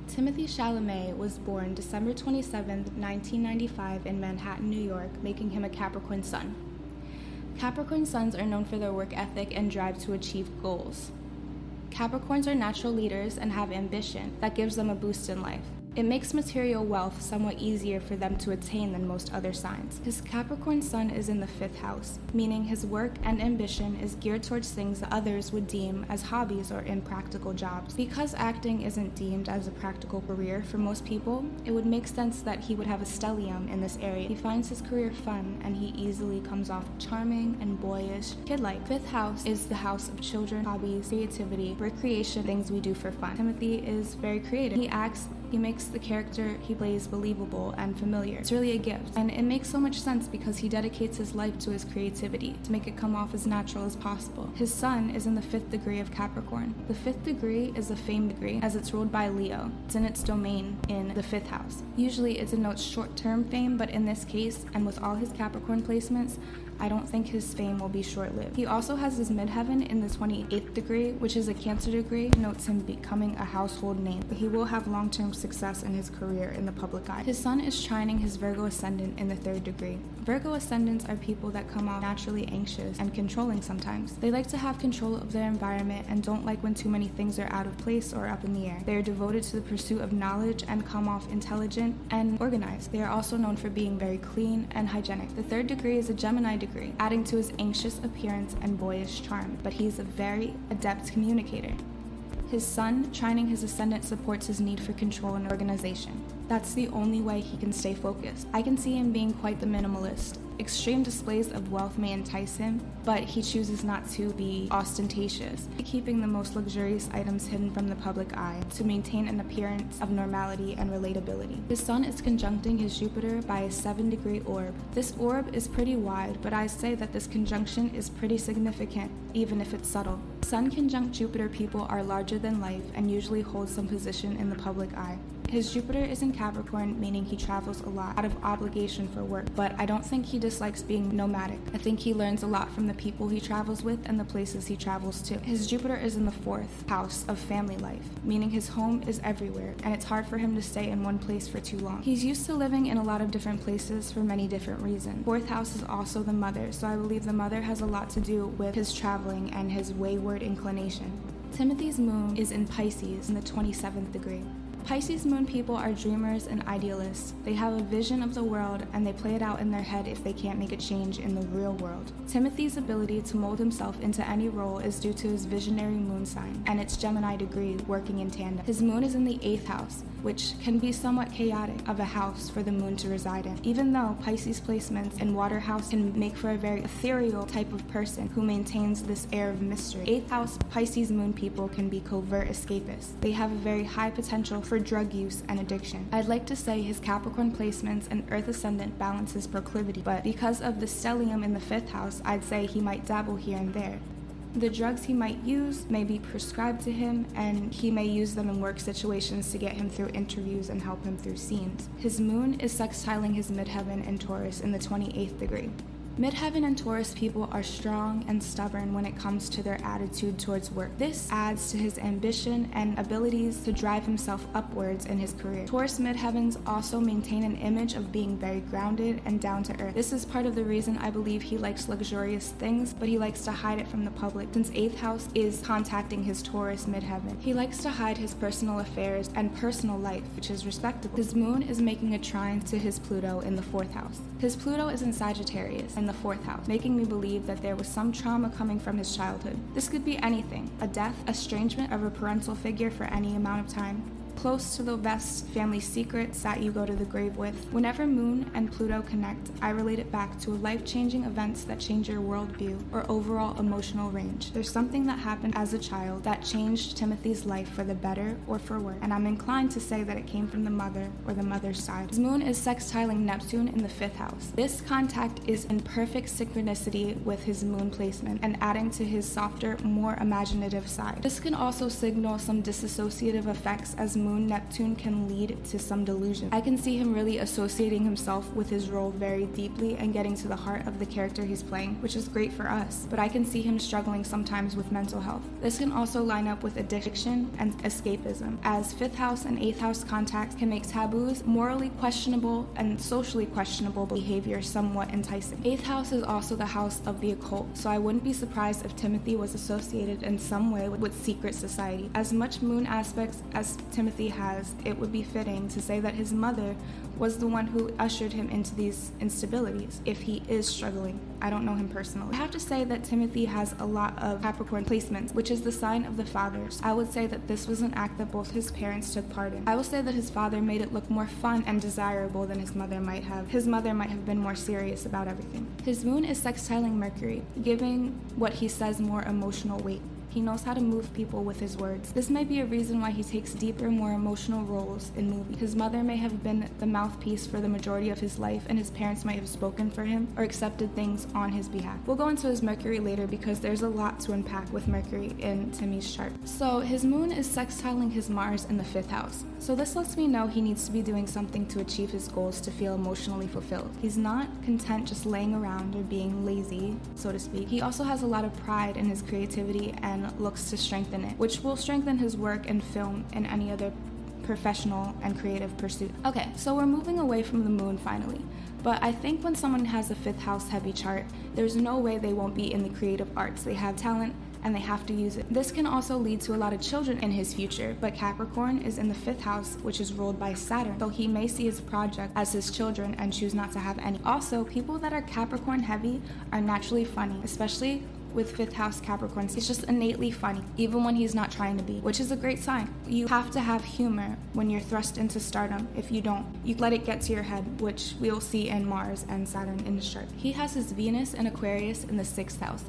Timothee Chalamet was born December 27, 1995 in Manhattan, New York, making him a Capricorn sun. Capricorn suns are known for their work ethic and drive to achieve goals. Capricorns are natural leaders and have ambition that gives them a boost in life. It makes material wealth somewhat easier for them to attain than most other signs. His Capricorn sun is in the 5th house, meaning his work and ambition is geared towards things that others would deem as hobbies or impractical jobs. Because acting isn't deemed as a practical career for most people, it would make sense that he would have a stellium in this area. He finds his career fun and he easily comes off charming and boyish, kid-like. 5th house is the house of children, hobbies, creativity, recreation, things we do for fun. Timothy is very creative. He makes the character he plays believable and familiar. It's really a gift, and it makes so much sense because he dedicates his life to his creativity to make it come off as natural as possible. His sun is in the 5th degree of Capricorn. The 5th degree is a fame degree as it's ruled by Leo. It's in its domain in the 5th house. Usually it denotes short-term fame, but in this case, and with all his Capricorn placements, I don't think his fame will be short-lived. He also has his midheaven in the 28th degree, which is a Cancer degree, denotes him becoming a household name. But he will have long-term success in his career in the public eye. His sun is trining his Virgo ascendant in the 3rd degree. Virgo ascendants are people that come off naturally anxious and controlling sometimes. They like to have control of their environment and don't like when too many things are out of place or up in the air. They are devoted to the pursuit of knowledge and come off intelligent and organized. They are also known for being very clean and hygienic. The 3rd degree is a Gemini degree, adding to his anxious appearance and boyish charm, but he's a very adept communicator. His sun, trining his ascendant, supports his need for control and organization. That's the only way he can stay focused. I can see him being quite the minimalist. Extreme displays of wealth may entice him, but he chooses not to be ostentatious, keeping the most luxurious items hidden from the public eye to maintain an appearance of normality and relatability. His sun is conjuncting his Jupiter by a 7-degree orb. This orb is pretty wide, but I say that this conjunction is pretty significant, even if it's subtle. Sun conjunct Jupiter people are larger than life and usually hold some position in the public eye. His Jupiter is in Capricorn, meaning he travels a lot out of obligation for work, but I don't think he dislikes being nomadic. I think he learns a lot from the people he travels with and the places he travels to. His Jupiter is in the 4th house of family life, meaning his home is everywhere, and it's hard for him to stay in one place for too long. He's used to living in a lot of different places for many different reasons. 4th house is also the mother, so I believe the mother has a lot to do with his traveling and his wayward inclination. Timothy's moon is in Pisces in the 27th degree. Pisces moon people are dreamers and idealists. They have a vision of the world and they play it out in their head if they can't make a change in the real world. Timothy's ability to mold himself into any role is due to his visionary moon sign and its Gemini degree working in tandem. His moon is in the 8th house, which can be somewhat chaotic of a house for the moon to reside in. Even though Pisces placements in water house can make for a very ethereal type of person who maintains this air of mystery, 8th house Pisces moon people can be covert escapists. They have a very high potential for drug use and addiction. I'd like to say his Capricorn placements and Earth ascendant balance his proclivity, but because of the stellium in the 5th house, I'd say he might dabble here and there. The drugs he might use may be prescribed to him, and he may use them in work situations to get him through interviews and help him through scenes. His moon is sextiling his midheaven in Taurus in the 28th degree. Midheaven and Taurus people are strong and stubborn when it comes to their attitude towards work. This adds to his ambition and abilities to drive himself upwards in his career. Taurus midheavens also maintain an image of being very grounded and down to earth. This is part of the reason I believe he likes luxurious things, but he likes to hide it from the public since 8th house is contacting his Taurus midheaven. He likes to hide his personal affairs and personal life, which is respectable. His moon is making a trine to his Pluto in the 4th house. His Pluto is in Sagittarius in the 4th house, making me believe that there was some trauma coming from his childhood. This could be anything: a death, estrangement of a parental figure for any amount of time, close to the best family secrets that you go to the grave with. Whenever Moon and Pluto connect, I relate it back to life-changing events that change your worldview or overall emotional range. There's something that happened as a child that changed Timothy's life for the better or for worse, and I'm inclined to say that it came from the mother or the mother's side. His moon is sextiling Neptune in the 5th house. This contact is in perfect synchronicity with his moon placement and adding to his softer, more imaginative side. This can also signal some dissociative effects as Moon moon Neptune can lead to some delusion. I can see him really associating himself with his role very deeply and getting to the heart of the character he's playing, which is great for us, but I can see him struggling sometimes with mental health. This can also line up with addiction and escapism, as 5th house and 8th house contacts can make taboos, morally questionable and socially questionable behavior somewhat enticing. 8th house is also the house of the occult, so I wouldn't be surprised if Timothy was associated in some way with secret society. As much moon aspects as Timothy has, it would be fitting to say that his mother was the one who ushered him into these instabilities, if he is struggling. I don't know him personally. I have to say that Timothy has a lot of Capricorn placements, which is the sign of the fathers. I would say that this was an act that both his parents took part in. I will say that his father made it look more fun and desirable than his mother might have. His mother might have been more serious about everything. His moon is sextiling Mercury, giving what he says more emotional weight. He knows how to move people with his words. This may be a reason why he takes deeper, more emotional roles in movies. His mother may have been the mouthpiece for the majority of his life, and his parents might have spoken for him or accepted things on his behalf. We'll go into his Mercury later because there's a lot to unpack with Mercury in Timmy's chart. So his moon is sextiling his Mars in the 5th house. So this lets me know he needs to be doing something to achieve his goals to feel emotionally fulfilled. He's not content just laying around or being lazy, so to speak. He also has a lot of pride in his creativity and looks to strengthen it, which will strengthen his work in film and any other professional and creative pursuit. Okay, so we're moving away from the moon finally. But I think when someone has a 5th house heavy chart, there's no way they won't be in the creative arts. They have talent and they have to use it. This can also lead to a lot of children in his future, but Capricorn is in the 5th house, which is ruled by Saturn, so he may see his project as his children and choose not to have any. Also, people that are Capricorn heavy are naturally funny, especially with 5th house Capricorns. He's just innately funny, even when he's not trying to be, which is a great sign. You have to have humor when you're thrust into stardom. If you don't, you let it get to your head, which we'll see in Mars and Saturn in his chart. He has his Venus and Aquarius in the 6th house.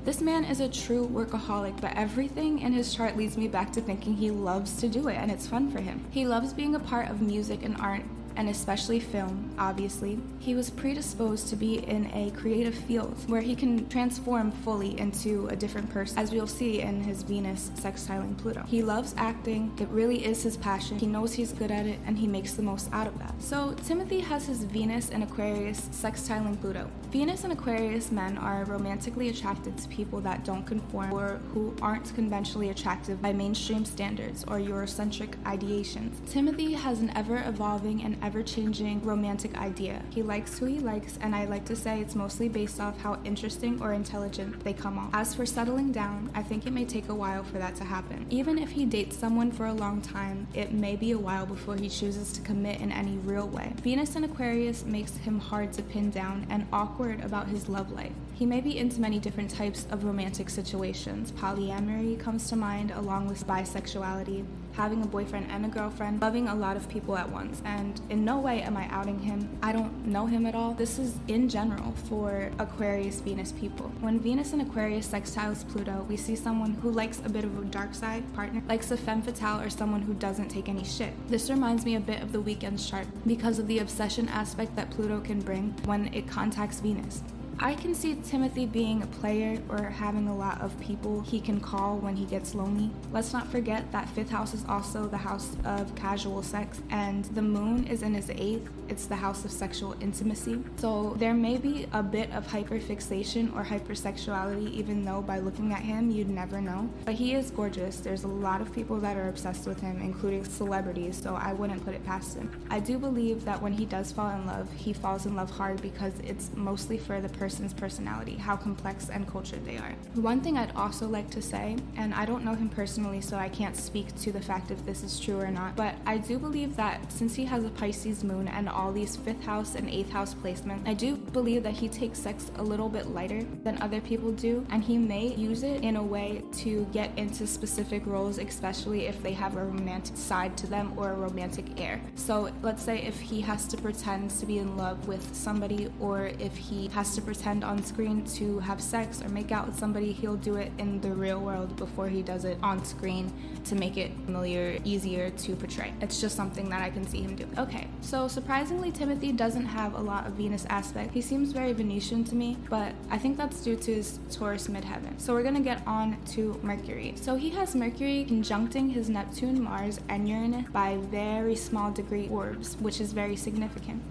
This man is a true workaholic, but everything in his chart leads me back to thinking he loves to do it and it's fun for him. He loves being a part of music and art, and especially film, obviously. He was predisposed to be in a creative field where he can transform fully into a different person, as we'll see in his Venus sextiling Pluto. He loves acting, it really is his passion, he knows he's good at it, and he makes the most out of that. So Timothy has his Venus and Aquarius sextiling Pluto. Venus and Aquarius men are romantically attracted to people that don't conform or who aren't conventionally attractive by mainstream standards or Eurocentric ideations. Timothy has an ever-evolving and ever-changing romantic idea. He likes who he likes, and I like to say it's mostly based off how interesting or intelligent they come off. As for settling down, I think it may take a while for that to happen. Even if he dates someone for a long time, it may be a while before he chooses to commit in any real way. Venus in Aquarius makes him hard to pin down and awkward about his love life. He may be into many different types of romantic situations. Polyamory comes to mind, along with bisexuality, having a boyfriend and a girlfriend, loving a lot of people at once. And in no way am I outing him. I don't know him at all. This is in general for Aquarius Venus people. When Venus and Aquarius sextiles Pluto, we see someone who likes a bit of a dark side partner, likes a femme fatale or someone who doesn't take any shit. This reminds me a bit of the Weekend's chart because of the obsession aspect that Pluto can bring when it contacts Venus. I can see Timothy being a player or having a lot of people he can call when he gets lonely. Let's not forget that 5th house is also the house of casual sex, and the moon is in his 8th. It's the house of sexual intimacy. So there may be a bit of hyperfixation or hypersexuality, even though by looking at him, you'd never know. But he is gorgeous. There's a lot of people that are obsessed with him, including celebrities, so I wouldn't put it past him. I do believe that when he does fall in love, he falls in love hard because it's mostly for the person's personality, how complex and cultured they are. One thing I'd also like to say, and I don't know him personally, so I can't speak to the fact if this is true or not, but I do believe that since he has a Pisces moon and all these 5th house and 8th house placements, I do believe that he takes sex a little bit lighter than other people do, and he may use it in a way to get into specific roles, especially if they have a romantic side to them or a romantic air. So let's say if he has to pretend to be in love with somebody, or if he has to pretend pretend on screen to have sex or make out with somebody, he'll do it in the real world before he does it on screen to make it familiar, easier to portray. It's just something that I can see him do. Okay, so surprisingly, Timothy doesn't have a lot of Venus aspect. He seems very Venusian to me, but I think that's due to his Taurus midheaven. So we're gonna get on to Mercury. So he has Mercury conjuncting his Neptune, Mars, and Uranus by very small degree orbs, which is very significant.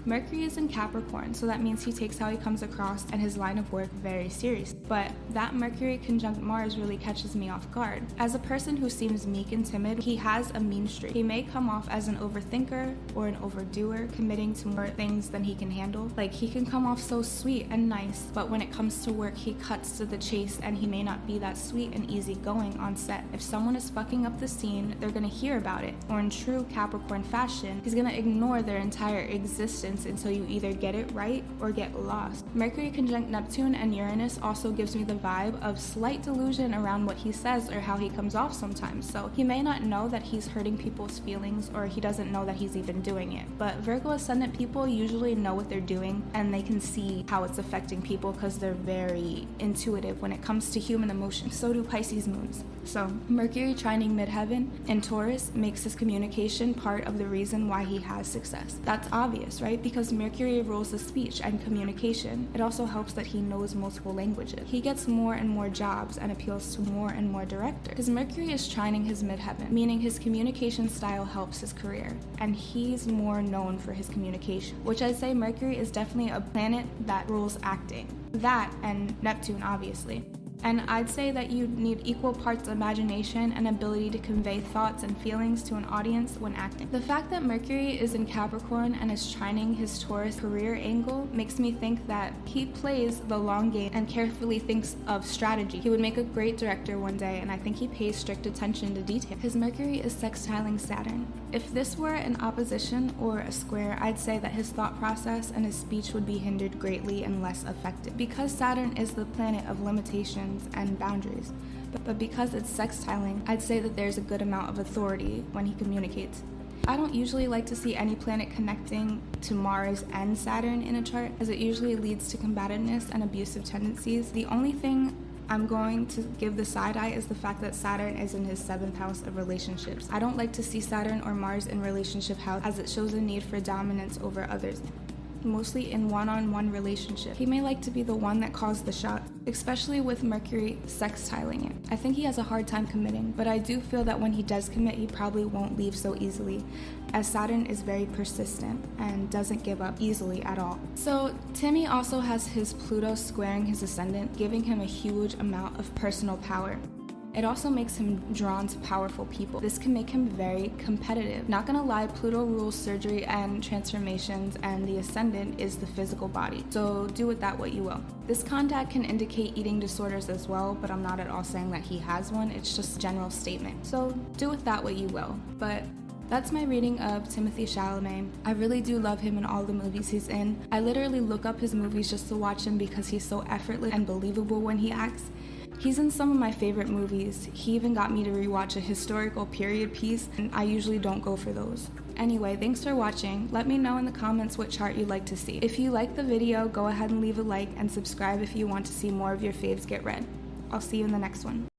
Mercury is in Capricorn, so that means he takes how he comes across and his line of work very serious. But that Mercury conjunct Mars really catches me off guard. As a person who seems meek and timid, he has a mean streak. He may come off as an overthinker or an overdoer, committing to more things than he can handle. Like, he can come off so sweet and nice, but when it comes to work, he cuts to the chase and he may not be that sweet and easygoing on set. If someone is fucking up the scene, they're gonna hear about it. Or in true Capricorn fashion, he's gonna ignore their entire existence until you either get it right or get lost. Mercury conjunct Neptune and Uranus also gives me the vibe of slight delusion around what he says or how he comes off sometimes. So he may not know that he's hurting people's feelings, or he doesn't know that he's even doing it. But Virgo ascendant people usually know what they're doing, and they can see how it's affecting people because they're very intuitive when it comes to human emotions. So do Pisces moons. So Mercury trining midheaven in Taurus makes his communication part of the reason why he has success. That's obvious, right? Because Mercury rules the speech and communication. It also helps that he knows multiple languages. He gets more and more jobs and appeals to more and more directors. His Mercury is trining his midheaven, meaning his communication style helps his career, and he's more known for his communication, which I'd say Mercury is definitely a planet that rules acting. That and Neptune, obviously. And I'd say that you need equal parts imagination and ability to convey thoughts and feelings to an audience when acting. The fact that Mercury is in Capricorn and is trining his Taurus career angle makes me think that he plays the long game and carefully thinks of strategy. He would make a great director one day, and I think he pays strict attention to detail. His Mercury is sextiling Saturn. If this were an opposition or a square, I'd say that his thought process and his speech would be hindered greatly and less effective. Because Saturn is the planet of limitations and boundaries, but because it's sextiling, I'd say that there's a good amount of authority when he communicates. I don't usually like to see any planet connecting to Mars and Saturn in a chart, as it usually leads to combativeness and abusive tendencies. The only thing I'm going to give the side eye is the fact that Saturn is in his 7th house of relationships. I don't like to see Saturn or Mars in relationship house, as it shows a need for dominance over others, mostly in one-on-one relationship. He may like to be the one that calls the shot, especially with Mercury sextiling it. I think he has a hard time committing, but I do feel that when he does commit, he probably won't leave so easily, as Saturn is very persistent and doesn't give up easily at all. So Timmy also has his Pluto squaring his ascendant, giving him a huge amount of personal power. It also makes him drawn to powerful people. This can make him very competitive. Not gonna lie, Pluto rules surgery and transformations, and the ascendant is the physical body. So do with that what you will. This contact can indicate eating disorders as well, but I'm not at all saying that he has one. It's just a general statement. So do with that what you will. But that's my reading of Timothee Chalamet. I really do love him in all the movies he's in. I literally look up his movies just to watch him because he's so effortless and believable when he acts. He's in some of my favorite movies. He even got me to rewatch a historical period piece, and I usually don't go for those. Anyway, thanks for watching. Let me know in the comments what chart you'd like to see. If you like the video, go ahead and leave a like and subscribe if you want to see more of your faves get read. I'll see you in the next one.